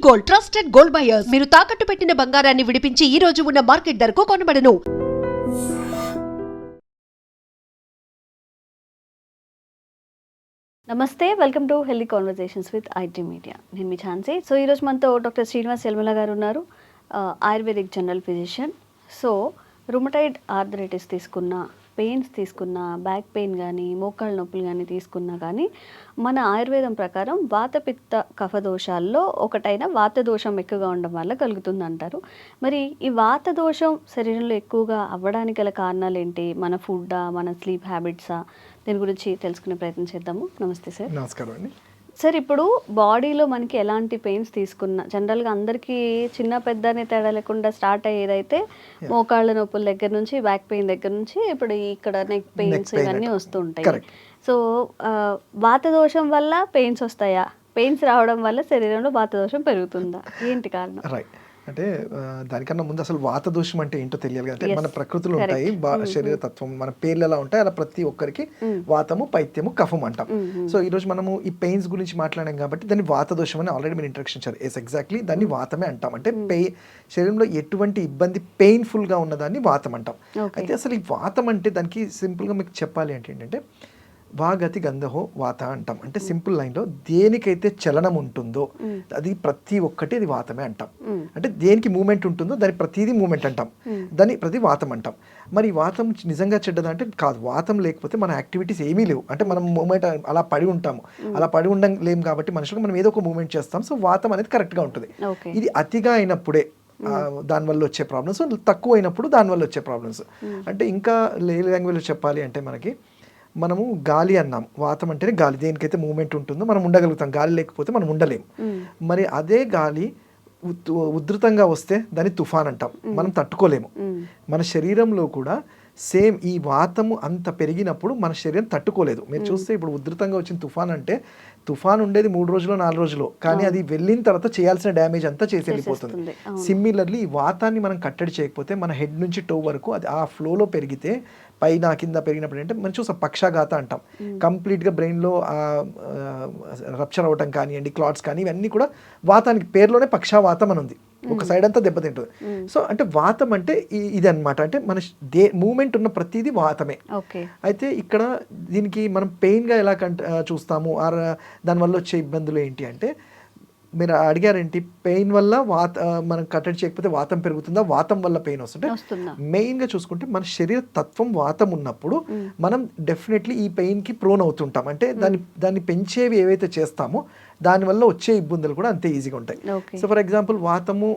Gold, trusted gold buyers. మీరు తాకట్టు పెట్టిన బంగారాన్ని విడిపించి ఈ రోజు ఉన్న మార్కెట్ ధరకు కొనబడను. నమస్తే, welcome to healthy conversations with IT media. నేను మీ ఛాన్సీ. సో ఈరోజు మనతో డాక్టర్ శ్రీనివాస్ యల్మల గారు ఉన్నారు, ayurvedic general physician. So rheumatoid arthritis తీసుకున్న, పెయిన్స్ తీసుకున్న, బ్యాక్ పెయిన్ కానీ, మోకాళ్ళ నొప్పులు కానీ తీసుకున్నా కానీ మన ఆయుర్వేదం ప్రకారం వాతపిత్త కఫ దోషాల్లో ఒకటైన వాత దోషం ఎక్కువగా ఉండడం వల్ల కలుగుతుంది అంటారు. మరి ఈ వాత దోషం శరీరంలో ఎక్కువగా అవ్వడానికి గల కారణాలు ఏంటి? మన ఫుడ్డా, మన స్లీప్ హ్యాబిట్సా? దీని గురించి తెలుసుకునే ప్రయత్నం చేద్దాము. నమస్తే సార్. నమస్కారం అండి. సార్, ఇప్పుడు బాడీలో మనకి ఎలాంటి పెయిన్స్ తీసుకున్నా, జనరల్గా అందరికీ చిన్న పెద్ద అనే తేడా లేకుండా స్టార్ట్ అయ్యేదైతే మోకాళ్ళ నొప్పుల దగ్గర నుంచి, బ్యాక్ పెయిన్ దగ్గర నుంచి ఇప్పుడు ఇక్కడ నెక్ పెయిన్స్ ఇవన్నీ వస్తూ ఉంటాయి. సో వాత దోషం వల్ల పెయిన్స్ వస్తాయా? పెయిన్స్ రావడం వల్ల శరీరంలో వాత దోషం పెరుగుతుందా? ఏంటి కారణం? రైట్. అంటే దానికన్నా ముందు అసలు వాత దోషం అంటే ఏంటో తెలియాలి. అంటే మన ప్రకృతిలో ఉంటాయి శరీర తత్వం, మన పేర్లు ఎలా ఉంటాయి అలా ప్రతి ఒక్కరికి వాతము, పైత్యము, కఫం అంటాం. సో ఈ రోజు మనము ఈ పెయిన్స్ గురించి మాట్లాడాం కాబట్టి దాన్ని వాత దోషం అని ఆల్రెడీ మీరు ఇంట్రడక్షన్ ఇచ్చారు. ఎగ్జాక్ట్లీ దాన్ని వాతమే అంటాం. అంటే శరీరంలో ఎటువంటి ఇబ్బంది పెయిన్ఫుల్ గా ఉన్నదాన్ని వాతం అంటాం. అయితే అసలు ఈ వాతం అంటే దానికి సింపుల్ గా మీకు చెప్పాలి అంటే ఏంటంటే వాగతి గంధహో వాత అంటాం. అంటే సింపుల్ లైన్లో దేనికైతే చలనం ఉంటుందో అది ప్రతి ఒక్కటి అది వాతమే అంటాం. అంటే దేనికి మూమెంట్ ఉంటుందో దాని ప్రతిదీ మూమెంట్ అంటాం, దాన్ని ప్రతి వాతం అంటాం. మరి వాతం నిజంగా చెడ్డదా అంటే కాదు. వాతం లేకపోతే మన యాక్టివిటీస్ ఏమీ లేవు. అంటే మనం మూమెంట్ అలా పడి ఉంటాము, అలా పడి ఉండలేము కాబట్టి మనుషులకు మనం ఏదో ఒక మూమెంట్ చేస్తాం. సో వాతం అనేది కరెక్ట్గా ఉంటుంది. ఇది అతిగా అయినప్పుడే దానివల్ల వచ్చే ప్రాబ్లమ్స్, తక్కువ అయినప్పుడు దానివల్ల వచ్చే ప్రాబ్లమ్స్. అంటే ఇంకా లాంగ్వేజ్లో చెప్పాలి అంటే మనము గాలి అన్నాం. వాతం అంటేనే గాలి, దేనికైతే మూమెంట్ ఉంటుందో మనం ఉండగలుగుతాం. గాలి లేకపోతే మనం ఉండలేము. మరి అదే గాలి ఉధృతంగా వస్తే దాన్ని తుఫాన్ అంటాం, మనం తట్టుకోలేము. మన శరీరంలో కూడా సేమ్ ఈ వాతము అంత పెరిగినప్పుడు మన శరీరం తట్టుకోలేదు. మీరు చూస్తే ఇప్పుడు ఉధృతంగా వచ్చిన తుఫాన్ అంటే తుఫాన్ ఉండేది 3 రోజులు 4 రోజులు, కానీ అది వెళ్ళిన తర్వాత చేయాల్సిన డ్యామేజ్ అంతా చేసి వెళ్ళిపోతుంది. సిమిలర్లీ ఈ వాతాన్ని మనం కట్టడి చేయకపోతే మన హెడ్ నుంచి టో వరకు అది ఆ ఫ్లోలో పెరిగితే పైన కింద పెరిగినప్పుడు అంటే మనం చూసాం పక్షాఘాత అంటాం. కంప్లీట్గా బ్రెయిన్లో రప్చర్ అవ్వటం కానివ్వండి, క్లాట్స్ కానీ, ఇవన్నీ కూడా వాతానికి పేరులోనే పక్షావాతం అని ఉంది. ఒక సైడ్ అంతా దెబ్బతింటుంది. సో అంటే వాతం అంటే ఇది అనమాట. అంటే మన మూమెంట్ ఉన్న ప్రతిదీ వాతమే. అయితే ఇక్కడ దీనికి మనం పెయిన్గా ఎలా చూస్తాము, దానివల్ల వచ్చే ఇబ్బందులు ఏంటి అంటే మీరు అడిగారేంటి, పెయిన్ వల్ల మనం కట్టడి చేయకపోతే వాతం పెరుగుతుందా, వాతం వల్ల పెయిన్ వస్తుంటే మెయిన్గా చూసుకుంటే మన శరీర తత్వం వాతం ఉన్నప్పుడు మనం డెఫినెట్లీ ఈ పెయిన్కి ప్రోన్ అవుతుంటాం. అంటే దాన్ని పెంచేవి ఏవైతే చేస్తామో దానివల్ల వచ్చే ఇబ్బందులు కూడా అంతే ఈజీగా ఉంటాయి. సో ఫర్ ఎగ్జాంపుల్ వాతము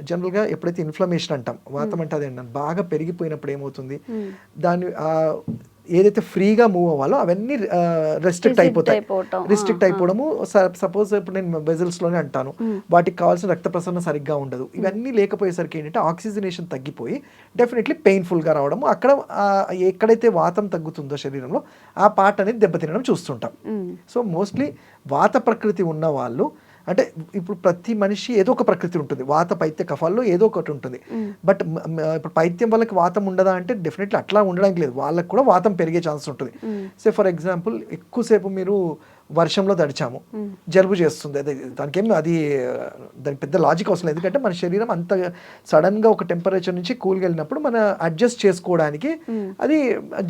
జనరల్గా ఎప్పుడైతే ఇన్ఫ్లమేషన్ అంటాం, వాతం అంటే అదేంటి బాగా పెరిగిపోయినప్పుడు ఏమవుతుంది, దాన్ని ఏదైతే ఫ్రీగా మూవ్ అవ్వాలో అవన్నీ రెస్ట్రిక్ట్ అయిపోవడము. సపోజ్ ఇప్పుడు నేను వెజల్స్లోనే అంటాను, వాటికి కావాల్సిన రక్త ప్రసరణ సరిగ్గా ఉండదు. ఇవన్నీ లేకపోయేసరికి ఏంటంటే ఆక్సిజనేషన్ తగ్గిపోయి డెఫినెట్లీ పెయిన్ఫుల్గా రావడము. అక్కడ ఎక్కడైతే వాతం తగ్గుతుందో శరీరంలో ఆ పార్ట్ అనేది దెబ్బతినడం చూస్తుంటాం. సో మోస్ట్లీ వాత ప్రకృతి ఉన్న వాళ్ళు, అంటే ఇప్పుడు ప్రతి మనిషి ఏదో ఒక ప్రకృతి ఉంటుంది, వాత పైత్య కఫాల్లో ఏదో ఒకటి ఉంటుంది. బట్ ఇప్పుడు పైత్యం వాళ్ళకి వాతం ఉండదా అంటే డెఫినెట్లీ అట్లా ఉండడానికి లేదు, వాళ్ళకి కూడా వాతం పెరిగే ఛాన్స్ ఉంటుంది. సో ఫర్ ఎగ్జాంపుల్ ఎక్కువసేపు మీరు వర్షంలో తడిచాము, జలుబు చేస్తుంది. దానికి పెద్ద లాజిక్ అవసరం లేదు. ఎందుకంటే మన శరీరం అంత సడన్గా ఒక టెంపరేచర్ నుంచి కూల్గా వెళ్ళినప్పుడు మన అడ్జస్ట్ చేసుకోవడానికి అది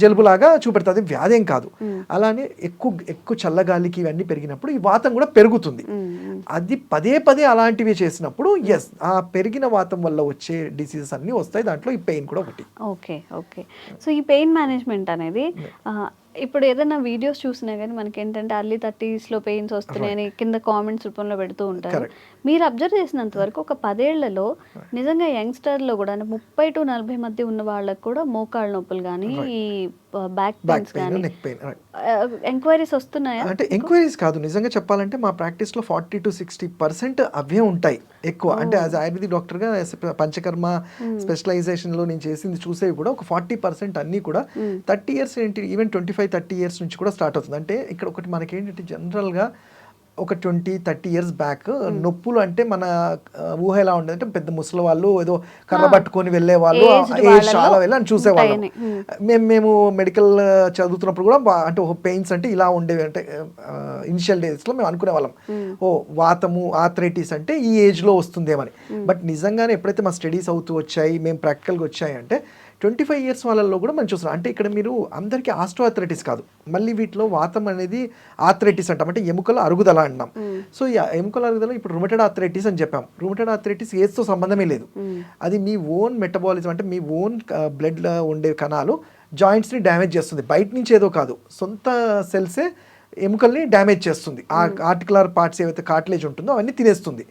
జలుబులాగా చూపెడుతుంది, వ్యాధి ఏం కాదు. అలానే ఎక్కువ చల్లగాలికి ఇవన్నీ పెరిగినప్పుడు ఈ వాతం కూడా పెరుగుతుంది. అది పదే పదే అలాంటివి చేసినప్పుడు ఆ పెరిగిన వాతం వల్ల వచ్చే డిసీజెస్ అన్నీ వస్తాయి. దాంట్లో ఈ పెయిన్ కూడా ఒకటి. ఓకే. సో ఈ పెయిన్ మేనేజ్మెంట్ అనేది ఇప్పుడు ఏదైనా వీడియోస్ చూసినా కానీ మనకి ఏంటంటే అర్లీ 30s పెయిన్స్ వస్తున్నాయని కింద కామెంట్స్ రూపంలో పెడుతూ ఉంటారు. మీరు అబ్జర్వ్ చేసినంత వరకు ఒక 10 ఏళ్లలో నిజంగా యంగ్స్టర్లో కూడా 30 to 40 మధ్య ఉన్న వాళ్ళకి కూడా మోకాళ్ళ నొప్పులు కానీ, ఈ బ్యాక్ పెయిన్స్ కానీ ఎంక్వైరీస్ వస్తున్నాయా? అంటే ఎంక్వైరీస్ కాదు, నిజంగా చెప్పాలంటే మా ప్రాక్టీస్లో 40 to 60% అవే ఉంటాయి ఎక్కువ. అంటే యాజ్ ఆయుర్వేదిక్ డాక్టర్గా పంచకర్మ స్పెషలైజేషన్లో నేను చేసింది చూసేవి కూడా ఒక 40% అన్నీ కూడా 30 years ఏంటి, ఈవెన్ 25-30 years నుంచి కూడా స్టార్ట్ అవుతుంది. అంటే ఇక్కడ ఒకటి మనకి ఏంటంటే జనరల్గా ఒక 20-30 ఇయర్స్ బ్యాక్ నొప్పులు అంటే మన ఊహ ఎలా ఉండేది అంటే పెద్ద ముసలి వాళ్ళు ఏదో కర్ర పట్టుకొని వెళ్ళే వాళ్ళు ఏజ్ చాలా వెళ్ళని చూసేవాళ్ళం. మేము మెడికల్ చదువుతున్నప్పుడు కూడా అంటే పెయిన్స్ అంటే ఇలా ఉండేవి. అంటే ఇనిషియల్ డేస్లో మేము అనుకునే వాళ్ళం వాతము ఆర్థరైటిస్ అంటే ఈ ఏజ్లో వస్తుందేమని. బట్ నిజంగానే ఎప్పుడైతే మా స్టడీస్ అవుతూ వచ్చాయి, మేము ప్రాక్టికల్గా వచ్చాయి అంటే 25 ఇయర్స్ వాళ్ళల్లో కూడా మనం చూస్తున్నాం. అంటే ఇక్కడ మీరు అందరికీ ఆస్ట్రో ఆర్థరైటిస్ కాదు, మళ్ళీ వీటిలో వాతం అనేది ఆర్థరైటిస్ అంటాం, అంటే ఎముకల అరుగుదల అంటాం. సో ఈ ఎముకల అరుగుదల ఇప్పుడు రుమటెడ్ ఆర్థరైటిస్ అని చెప్పాం. రుమటెడ్ ఆర్థరైటిస్ ఏజ్తో సంబంధమే లేదు, అది మీ ఓన్ మెటబాలిజం అంటే మీ ఓన్ బ్లడ్లో ఉండే కణాలు జాయింట్స్ని డ్యామేజ్ చేస్తుంది. బయట నుంచి ఏదో కాదు, సొంత సెల్సే ఎముకల్ని డ్యామేజ్ చేస్తుంది. ఆ ఆర్టికులర్ పార్ట్స్ ఏవైతే కార్టిలేజ్ ఉంటుందో అవన్నీ తినేస్తుంది.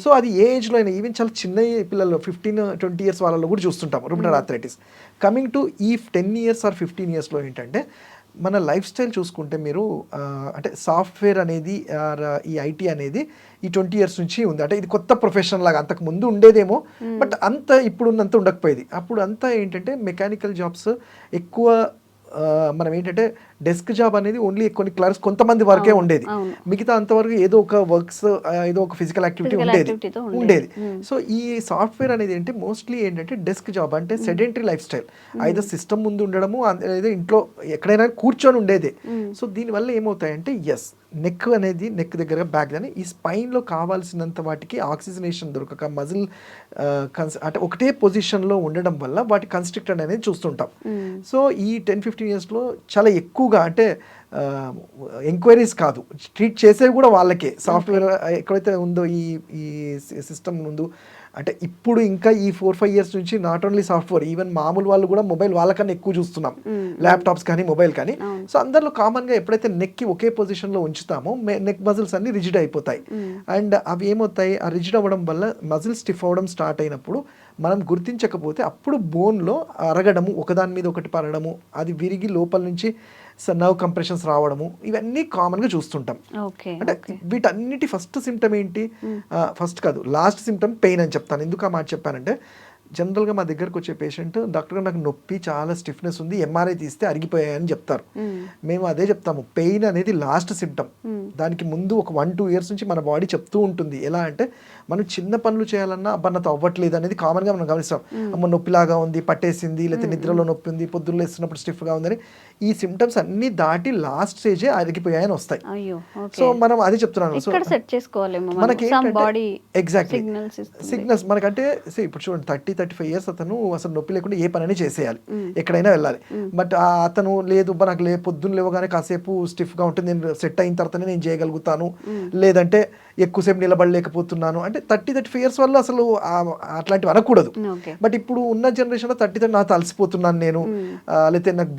సో అది ఏ ఏజ్లో అయినా, ఈవెన్ చాలా చిన్న పిల్లలు 15-20 ఇయర్స్ వాళ్ళలో కూడా చూస్తుంటాం రుమటెడ్ ఆర్థరైటిస్. కమింగ్ టు ఈ 10 ఇయర్స్ ఆర్ 15 ఇయర్స్లో ఏంటంటే మన లైఫ్ స్టైల్ చూసుకుంటే మీరు అంటే సాఫ్ట్వేర్ అనేది ఈ ఐటీ అనేది ఈ 20 ఇయర్స్ నుంచి ఉంది. అంటే ఇది కొత్త ప్రొఫెషన్ లాగా, అంతకు ముందు ఉండేదేమో బట్ అంత ఇప్పుడున్నంత ఉండకపోయేది. అప్పుడు అంతా ఏంటంటే మెకానికల్ జాబ్స్ ఎక్కువ. మనం ఏంటంటే డెస్క్ జాబ్ అనేది ఓన్లీ కొన్ని క్లర్క్స్ కొంతమంది వరకే ఉండేది, మిగతా అంతవరకు ఏదో ఒక వర్క్స్ ఏదో ఒక ఫిజికల్ యాక్టివిటీ ఉండేది. సో ఈ సాఫ్ట్వేర్ అనేది ఏంటి మోస్ట్లీ ఏంటంటే డెస్క్ జాబ్ అంటే సెడెంటరీ లైఫ్ స్టైల్, అయితే సిస్టమ్ ముందు ఉండడము లేదా ఇంట్లో ఎక్కడైనా కూర్చొని ఉండేదే. సో దీనివల్ల ఏమవుతాయంటే నెక్ అనేది నెక్ దగ్గర బ్యాక్ అని ఈ స్పైన్లో కావాల్సినంత వాటికి ఆక్సిజనేషన్ దొరకక మజిల్ అంటే ఒకటే పొజిషన్లో ఉండడం వల్ల వాటి కన్స్ట్రిక్టెడ్ అనేది చూస్తుంటాం. సో ఈ 10-15 ఇయర్స్లో చాలా ఎక్కువగా అంటే ఎంక్వైరీస్ కాదు, ట్రీట్ చేసేవి కూడా వాళ్ళకే. సాఫ్ట్వేర్ ఎక్కడైతే ఉందో ఈ సిస్టమ్ ముందు అంటే ఇప్పుడు ఇంకా ఈ 4-5 ఇయర్స్ నుంచి నాట్ ఓన్లీ సాఫ్ట్వేర్, ఈవెన్ మామూలు వాళ్ళు కూడా మొబైల్ వాళ్ళకన్నా ఎక్కువ చూస్తున్నాం, ల్యాప్టాప్స్ కానీ మొబైల్ కానీ. సో అందరిలో కామన్గా ఎప్పుడైతే నెక్కి ఒకే పొజిషన్లో ఉంచుతామో నెక్ మజిల్స్ అన్ని రిజిడ్ అయిపోతాయి. అండ్ అవి ఏమవుతాయి, ఆ రిజిడ్ అవ్వడం వల్ల మజిల్ స్టిఫ్ అవ్వడం స్టార్ట్ అయినప్పుడు మనం గుర్తించకపోతే అప్పుడు బోన్లో అరగడము, ఒకదాని మీద ఒకటి పడడము, అది విరిగి లోపల నుంచి నర్వ్ కంప్రెషన్స్ రావడము, ఇవన్నీ కామన్గా చూస్తుంటాం. అంటే వీటన్నిటి ఫస్ట్ సిమ్టమ్ ఏంటి, ఫస్ట్ కాదు లాస్ట్ సిమ్టమ్ పెయిన్ అని చెప్తాను. ఎందుకు ఆ మాట చెప్పానంటే జనరల్గా మా దగ్గరకు వచ్చే పేషెంట్ డాక్టర్ గారు నాకు నొప్పి చాలా స్టిఫ్నెస్ ఉంది, ఎంఆర్ఐ తీస్తే అరిగిపోయాయని చెప్తారు. మేము అదే చెప్తాము, పెయిన్ అనేది లాస్ట్ సిమ్టమ్. దానికి ముందు ఒక 1-2 ఇయర్స్ నుంచి మన బాడీ చెప్తూ ఉంటుంది. ఎలా అంటే మనం చిన్న పనులు చేయాలన్నా అబ్బన్నతో అవ్వట్లేదు అనేది కామన్గా మనం గమనిస్తాం. అమ్మ నొప్పిలాగా ఉంది, పట్టేసింది, లేకపోతే నిద్రలో నొప్పి ఉంది, పొద్దున్న లేస్తున్నప్పుడు స్టిఫ్గా ఉందని ఈ సిమ్టమ్స్ అన్ని దాటి లాస్ట్ స్టేజే అరిగిపోయాయని వస్తాయి. సో మనం అదే చెప్తున్నాను. సో మనకి ఎగ్జాక్ట్లీ సిగ్నల్స్ మనకంటే ఇప్పుడు చూడండి 30-35 ఇయర్స్ అతను అసలు నొప్పి లేకుండా ఏ పనైనా చేసేయాలి, ఎక్కడైనా వెళ్ళాలి. బట్ అతను లేదు నాకు పొద్దున్న లేవగానే కాసేపు స్టిఫ్గా ఉంటుంది, నేను సెట్ అయిన తర్వాతనే నేను చేయగలుగుతాను, లేదంటే ఎక్కువసేపు నిలబడలేకపోతున్నాను అంటే 30-35 ఇయర్స్ వల్ల అసలు అట్లాంటివి అనకూడదు. బట్ ఇప్పుడు ఉన్న జనరేషన్లో 30 నాకు అలసిపోతున్నాను నేను, లేకపోతే నాకు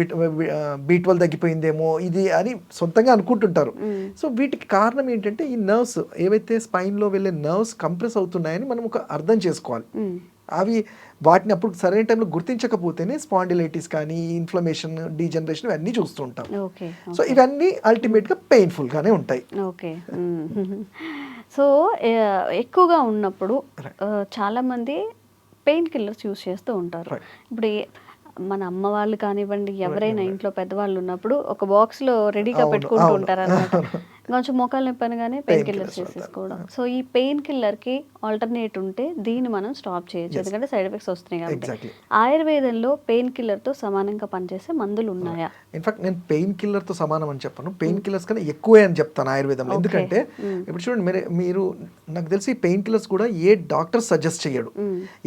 B12 తగ్గిపోయిందేమో ఇది అని సొంతంగా అనుకుంటుంటారు. సో వీటికి కారణం ఏంటంటే ఈ నర్వ్స్ ఏవైతే స్పైన్లో వెళ్ళే నర్వ్స్ కంప్రెస్ అవుతున్నాయని మనం ఒక అర్థం చేసుకోవాలి. అవి వాటిని అప్పుడు సరైన టైంలో గుర్తించకపోతేనే స్పాండిలైటిస్ కానీ ఇన్ఫ్లమేషన్, డీజనరేషన్ ఇవన్నీ చూస్తుంటాం. సో ఇవన్నీ అల్టిమేట్గా పెయిన్ఫుల్గానే ఉంటాయి. ఓకే. సో ఎక్కువగా ఉన్నప్పుడు చాలామంది పెయిన్ కిల్లర్స్ యూస్ చేస్తూ ఉంటారు. ఇప్పుడు మన అమ్మ వాళ్ళు కానివ్వండి, ఎవరైనా ఇంట్లో పెద్దవాళ్ళు ఉన్నప్పుడు ఒక బాక్స్లో రెడీగా పెట్టుకుంటూ ఉంటారు అన్నమాట. కొంచెం మోకాలు నొప్పి అనగానే పెయిన్ కిల్లర్స్ చేసేసుకోవడం. సో ఈ పెయిన్ కిల్లర్కి ఆల్టర్నేట్ ఉంటే దీన్ని మనం స్టాప్ చేయొచ్చు, ఎందుకంటే సైడ్ ఎఫెక్ట్స్ వస్తున్నాయి కాబట్టి. ఆయుర్వేదంలో పెయిన్ కిల్లర్తో సమానంగా పనిచేసే మందులు ఉన్నాయా? ఇన్ఫాక్ట్ నేను పెయిన్ కిల్లర్తో సమానం అని చెప్పను, పెయిన్ కిల్లర్స్ కన్నా ఎక్కువే అని చెప్తాను ఆయుర్వేదంలో. ఎందుకంటే ఇప్పుడు చూడండి మీరు నాకు తెలిసి పెయిన్ కిల్లర్స్ కూడా ఏ డాక్టర్ సజెస్ట్ చేయడు,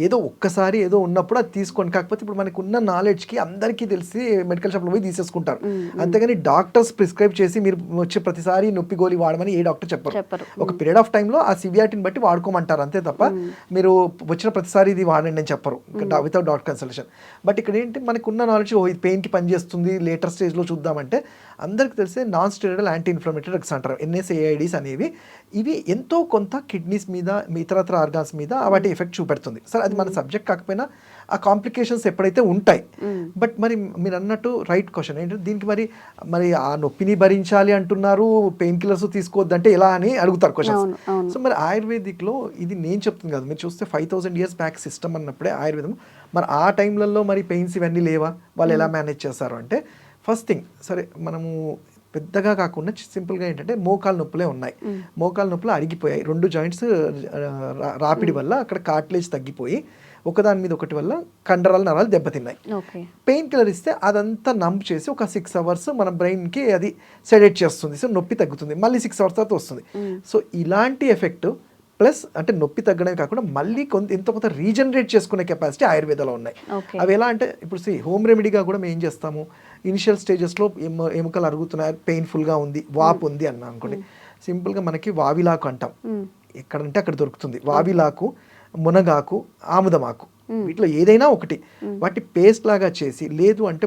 ఏదో ఒక్కసారి ఏదో ఉన్నప్పుడు అది తీసుకోండి. కాకపోతే ఇప్పుడు మనకు ఉన్న నాలెడ్జ్కి అందరికీ తెలిసి మెడికల్ షాప్లో పోయి తీసేసుకుంటారు. అంతేగాని డాక్టర్స్ ప్రిస్క్రైబ్ చేసి మీరు వచ్చే ప్రతిసారి నొప్పి గోళీ వాడమని ఏ డాక్టర్ చెప్పరు. ఒక పీరియడ్ ఆఫ్ టైంలో ఆ సివియారిటీని బట్టి వాడుకోమంటారు అంతే తప్ప మీరు వచ్చిన ప్రతిసారి ఇది వాడండి అని చెప్పరు వితౌట్ డాక్టర్ కన్సల్టేషన్. బట్ ఇక్కడ ఏంటి మనకు ఉన్న నాలెడ్జ్ ఇది పెయిన్కి పనిచేస్తుంది, లేటర్ స్టేజ్లో చూద్దామంటే అందరికి తెలిసే non steroidal anti inflammatory drugs అంటారు, NSAIDs అనేవి. ఇవి ఎంతో కొంత కిడ్నీస్ మీద ఇతరత్ర ఆర్గాన్స్ మీద వాటి ఎఫెక్ట్ చూపెడుతుంది. సరే అది మన సబ్జెక్ట్ కాకపోయినా ఆ కాంప్లికేషన్స్ ఎప్పుడైతే ఉంటాయి. బట్ మరి మీరు అన్నట్టు రైట్ క్వశ్చన్ ఏంటంటే దీనికి మరి ఆ నొప్పిని భరించాలి అంటున్నారు, పెయిన్ కిల్లర్స్ తీసుకోవద్దంటే ఎలా అని అడుగుతారు క్వశ్చన్స్. సో మరి ఆయుర్వేదిక్లో ఇది నేను చెప్తుంది కదా, మీరు చూస్తే 5000 years బ్యాక్ సిస్టమ్ అన్నప్పుడే ఆయుర్వేదం మరి ఆ టైంలలో మరి పెయిన్స్ ఇవన్నీ లేవా, వాళ్ళు ఎలా మేనేజ్ చేస్తారు అంటే ఫస్ట్ థింగ్ సరే మనము పెద్దగా కాకుండా సింపుల్గా ఏంటంటే మోకాలు నొప్పులే ఉన్నాయి, మోకాలు నొప్పులు అరిగిపోయాయి, 2 జాయింట్స్ రాపిడి వల్ల అక్కడ కార్టిలేజ్ తగ్గిపోయి ఒకదాని మీద ఒకటి వల్ల కండరాల నరాలు దెబ్బతిన్నాయి. పెయిన్ కిల్లర్ ఇస్తే అదంతా నంబ్ చేసి ఒక 6 hours మన బ్రెయిన్కి అది సెడేట్ చేస్తుంది, సో నొప్పి తగ్గుతుంది, మళ్ళీ 6 hours తర్వాత వస్తుంది. సో ఇలాంటి ఎఫెక్ట్ ప్లస్ అంటే నొప్పి తగ్గడమే కాకుండా మళ్ళీ ఎంతో కొంత రీజనరేట్ చేసుకునే కెపాసిటీ ఆయుర్వేదంలో ఉన్నాయి. అవి ఎలా అంటే ఇప్పుడు హోమ్ రెమెడీగా కూడా మేము ఏం చేస్తాము, ఇనిషియల్ స్టేజెస్లో ఎముకలు అరుగుతున్నాయి, పెయిన్ఫుల్గా ఉంది, వాపు ఉంది అన్నా అనుకోండి, సింపుల్గా మనకి వావిలాకు అంటాం, ఎక్కడంటే అక్కడ దొరుకుతుంది. వావిలాకు, మునగాకు, ఆముదమాకు, వీటిలో ఏదైనా ఒకటి వాటి పేస్ట్ లాగా చేసి, లేదు అంటే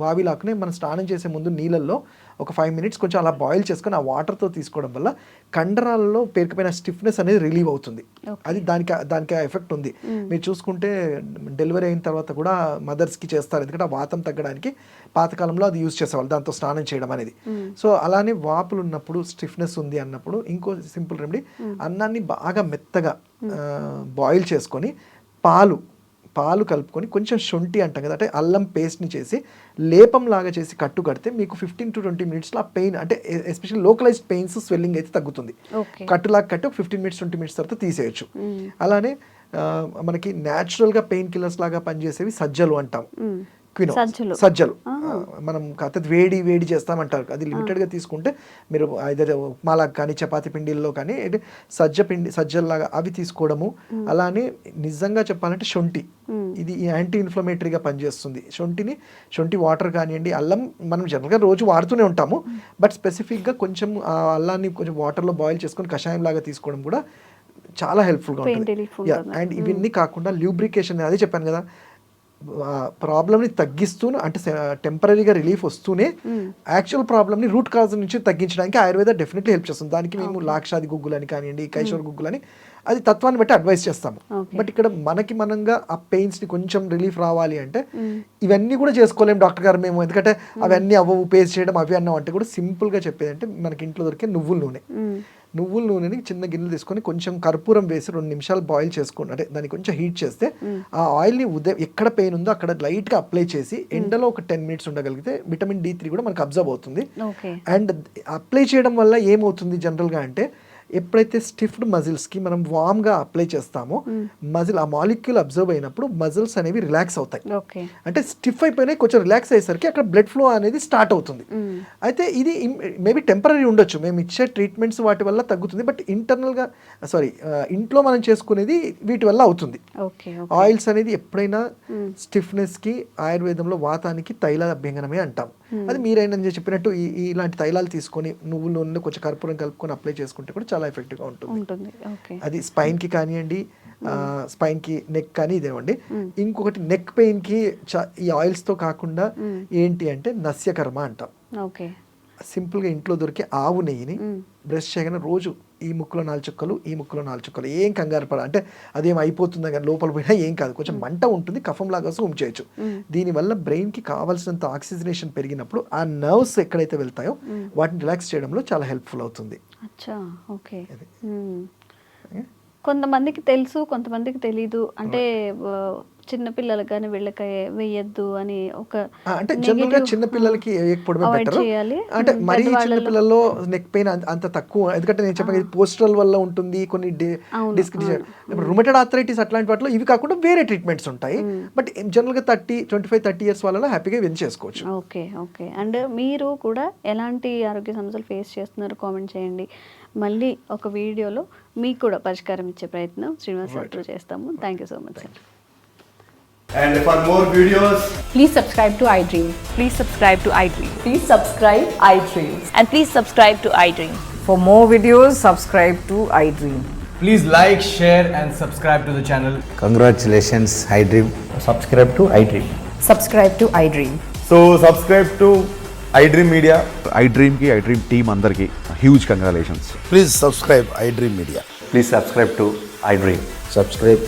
వావిలాకునే మనం స్నానం చేసే ముందు నీళ్ళల్లో ఒక 5 minutes కొంచెం అలా బాయిల్ చేసుకొని ఆ వాటర్తో తీసుకోవడం వల్ల కండరాలలో పేరుకుపోయిన స్టిఫ్నెస్ అనేది రిలీవ్ అవుతుంది. అది దానికి ఎఫెక్ట్ ఉంది. మీరు చూసుకుంటే డెలివరీ అయిన తర్వాత కూడా మదర్స్కి చేస్తారు, ఎందుకంటే ఆ వాతం తగ్గడానికి పాతకాలంలో అది యూజ్ చేసేవాళ్ళు, దాంతో స్నానం చేయడం అనేది. సో అలానే వాపులు ఉన్నప్పుడు, స్టిఫ్నెస్ ఉంది అన్నప్పుడు ఇంకో సింపుల్ రెమెడీ, అన్నాన్ని బాగా మెత్తగా బాయిల్ చేసుకొని పాలు కలుపుకొని కొంచెం శొంఠి అంటాం కదా, అంటే అల్లం పేస్ట్ని చేసి లేపం లాగా చేసి కట్టు కడితే మీకు 15 to 20 minutesలో ఆ పెయిన్, అంటే ఎస్పెషల్లీ లోకలైజ్డ్ పెయిన్స్, స్వెల్లింగ్ అయితే తగ్గుతుంది. కట్టులాగా కట్టి ఒక 15 minutes 20 minutes తర్వాత తీసేయచ్చు. అలానే మనకి న్యాచురల్గా పెయిన్ కిల్లర్స్ లాగా పనిచేసేవి సజ్జలు అంటాం, సజ్జలు మనం కాకపోతే వేడి చేస్తామంటారు, అది లిమిటెడ్గా తీసుకుంటే మీరు ఐదర్ ఉప్మాలాగా కానీ చపాతి పిండిల్లో కానీ సజ్జల్లాగా అవి తీసుకోవడము. అలానే నిజంగా చెప్పాలంటే శొంఠి, ఇది యాంటీ ఇన్ఫ్లమేటరీగా పనిచేస్తుంది. శొంఠి వాటర్ కానివ్వండి, అల్లం మనం జనరల్గా రోజు వాడుతూనే ఉంటాము, బట్ స్పెసిఫిక్గా కొంచెం ఆ అల్లాన్ని కొంచెం వాటర్లో బాయిల్ చేసుకొని కషాయం లాగా తీసుకోవడం కూడా చాలా హెల్ప్ఫుల్గా ఉంటుంది. అండ్ ఇవన్నీ కాకుండా ల్యూబ్రికేషన్, అదే చెప్పాను కదా, ప్రాబ్లమ్ని తగ్గిస్తూ అంటే టెంపరీగా రిలీఫ్ వస్తూనే యాక్చువల్ ప్రాబ్లమ్ని రూట్ కాజ్ నుంచి తగ్గించడానికి ఆయుర్వేద డెఫినెట్లీ హెల్ప్ చేస్తుంది. దానికి మేము లాక్షాది గుగ్గులని కానివ్వండి, కైశోర్ గుగ్గులని, అది తత్వాన్ని బట్టి అడ్వైస్ చేస్తాము. బట్ ఇక్కడ మనంగా ఆ పెయిన్స్ని కొంచెం రిలీఫ్ రావాలి అంటే ఇవన్నీ కూడా చేసుకోలేము డాక్టర్ గారు మేము, ఎందుకంటే అవన్నీ అవ్వవు, పేస్ట్ చేయడం అవి అన్నాం అంటే కూడా సింపుల్గా చెప్పేది అంటే మనకి ఇంట్లో దొరికే నువ్వుల నూనెని చిన్న గిన్నెలు తీసుకొని కొంచెం కర్పూరం వేసి 2 నిమిషాలు బాయిల్ చేసుకోండి, అంటే దాన్ని కొంచెం హీట్ చేస్తే ఆ ఆయిల్ని ఎక్కడ పెయిన్ ఉందో అక్కడ లైట్గా అప్లై చేసి ఎండలో ఒక 10 minutes ఉండగలిగితే విటమిన్ D3 కూడా మనకు అబ్జర్వ్ అవుతుంది. అండ్ అప్లై చేయడం వల్ల ఏమవుతుంది జనరల్గా అంటే, ఎప్పుడైతే స్టిఫ్డ్ మజిల్స్కి మనం వామ్గా అప్లై చేస్తామో ఆ మాలిక్యూల్ అబ్జర్వ్ అయినప్పుడు మజిల్స్ అనేవి రిలాక్స్ అవుతాయి. అంటే స్టిఫ్ అయిపోయినాయి, కొంచెం రిలాక్స్ అయ్యేసరికి అక్కడ బ్లడ్ ఫ్లో అనేది స్టార్ట్ అవుతుంది. అయితే ఇది మేబీ టెంపరీ ఉండొచ్చు, మేము ఇచ్చే ట్రీట్మెంట్స్ వాటి వల్ల తగ్గుతుంది, బట్ ఇంట్లో మనం చేసుకునేది వీటి వల్ల అవుతుంది. ఆయిల్స్ అనేది ఎప్పుడైనా స్టిఫ్నెస్కి ఆయుర్వేదంలో వాతానికి తైల అభ్యంగనమే అంటాం. అది మీరైనా చెప్పినట్టు ఇలాంటి తైలాలు తీసుకొని నువ్వుల నూనె కొంచెం కర్పూరం కలుపుకొని అప్లై చేసుకుంటే కూడా చాలా ఎఫెక్టివ్గా ఉంటుంది. అది స్పైన్కి కానివ్వండి, స్పైన్కి, నెక్ కానీ ఇదేవండి. ఇంకొకటి నెక్ పెయిన్కి ఈ ఆయిల్స్తో కాకుండా ఏంటి అంటే నస్యకర్మ అంటాం. సింపుల్గా ఇంట్లో దొరికే ఆవు నెయ్యిని బ్రష్ చేయగానే రోజు ఈ ముక్కులో 4 చుక్కలు, ఈ ముక్కులో 4 చుక్కలు, ఏం కంగారు పడ, అంటే అదేం అయిపోతుందా కానీ లోపల పోయినా ఏం కాదు, కొంచెం మంట ఉంటుంది, కఫం లాగా చేయొచ్చు. దీనివల్ల బ్రెయిన్కి కావాల్సినంత ఆక్సిజనేషన్ పెరిగినప్పుడు ఆ నర్వ్స్ ఎక్కడైతే వెళ్తాయో వాటిని రిలాక్స్ చేయడంలో చాలా హెల్ప్ఫుల్ అవుతుంది. కొంతమందికి తెలుసు, కొంతమందికి తెలీదు, అంటే చిన్నపిల్లలకు కానీ వీళ్ళకి వేయద్దు అని ఒక, అంటే జనరల్ గా చిన్నపిల్లలకి వేయకపోవడమే బెటర్. అంటే మరీ చిన్నపిల్లల్లో నెక్ పెయిన్ అంత తక్కువ, ఎందుకంటే నేను చెప్పాను పోస్టరల్ వల్ల ఉంటుంది, కొన్ని డిస్క్ రుమటెడ్ ఆర్థరైటిస్ అట్లాంటి వాటిలో ఇవి కాకుండా వేరే ట్రీట్మెంట్స్ ఉంటాయి. బట్ జనరల్ గా 25-30 years వాళ్ళలో హ్యాపీగా విన్ చేసుకోవచ్చు. ఓకే. అండ్ మీరు కూడా ఎలాంటి ఆరోగ్య సమస్యలు ఫేస్ చేస్తున్నారు కామెంట్ చేయండి. మళ్ళీ ఒక వీడియోలో మీకు కూడా పరిష్కారం ఇచ్చే ప్రయత్నం శ్రీనివాస్ గారు చేస్తాము. Thank you so much sir. And for more videos, please subscribe to iDream. Please subscribe to iDream. Please subscribe iDream. And please subscribe to iDream. For more videos, subscribe to iDream. please like, share and subscribe to the channel. Congratulations, iDream. Subscribe to iDream. Subscribe to iDream. So subscribe to iDream Media. iDream ki iDream team andarki huge congratulations. Please subscribe iDream Media. Please subscribe to iDream. Subscribe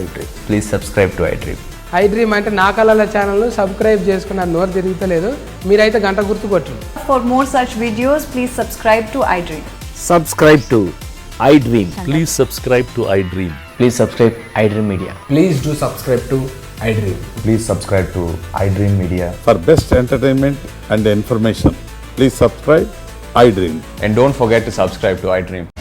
iDream. Please subscribe to iDream. iDream అంటే నా కళల channel subscribe చేసుకున్న నోరు తిరుగుతలేదు, మీరైతే గంట గుర్తు కొట్టండి. For more such videos, please subscribe to iDream. Subscribe to iDream. Please subscribe to iDream. Please subscribe iDream Media. Please do subscribe to iDream. Please subscribe to iDream Media. For best entertainment and information, Please subscribe iDream. And don't forget to subscribe to iDream.